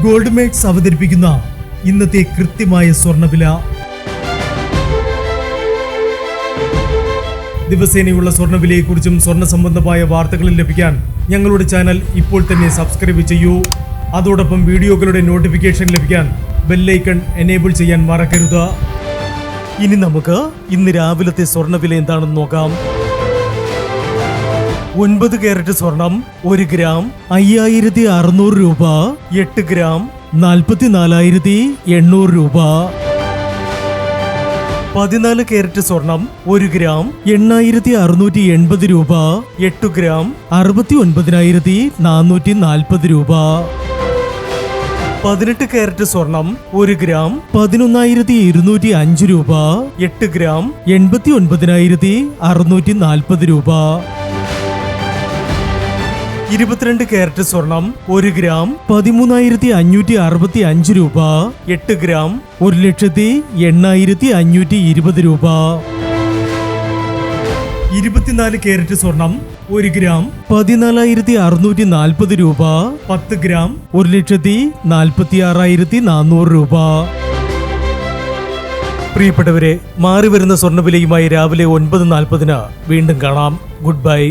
Gold makes അവതരിപ്പിക്കുന്ന ഇന്നത്തെ കൃത്യമായ സ്വർണ്ണവില. ദിവസേനയുള്ള സ്വർണ്ണവിലയെക്കുറിച്ചും സ്വർണ്ണ സംബന്ധമായ വാർത്തകളും ലഭിക്കാൻ ഞങ്ങളുടെ ചാനൽ ഇപ്പോൾ തന്നെ സബ്സ്ക്രൈബ് ചെയ്യൂ. അതോടൊപ്പം വീഡിയോകളുടെ നോട്ടിഫിക്കേഷൻ ലഭിക്കാൻ ബെല്ലൈക്കൺ എനേബിൾ ചെയ്യാൻ മറക്കരുത്. ഇനി നമുക്ക് ഇന്ന് രാവിലത്തെ സ്വർണ്ണവില എന്താണെന്ന് നോക്കാം. 9 കാരറ്റ് സ്വർണം 1 ഗ്രാം 5600 രൂപ. 8 ഗ്രാം 44,800 രൂപ. 14 കാരറ്റ് സ്വർണം 1 ഗ്രാം 8,680 രൂപ. 8 ഗ്രാം 69,440 രൂപ. 18 കാരറ്റ് സ്വർണം 1 ഗ്രാം 11,205 രൂപ. 8 ഗ്രാം 89,640 രൂപ. 22 കാരറ്റ് സ്വർണം 1 ഗ്രാം 13,565 രൂപ. 8 ഗ്രാം 1,08,520 രൂപ. 24 കാരറ്റ് സ്വർണം 1 ഗ്രാം 14,640 രൂപ. 10 ഗ്രാം 1,46,400 രൂപ. പ്രിയപ്പെട്ടവരെ, മാറിവരുന്ന സ്വർണ്ണവിലയുമായി രാവിലെ 9:40 വീണ്ടും കാണാം. Good bye.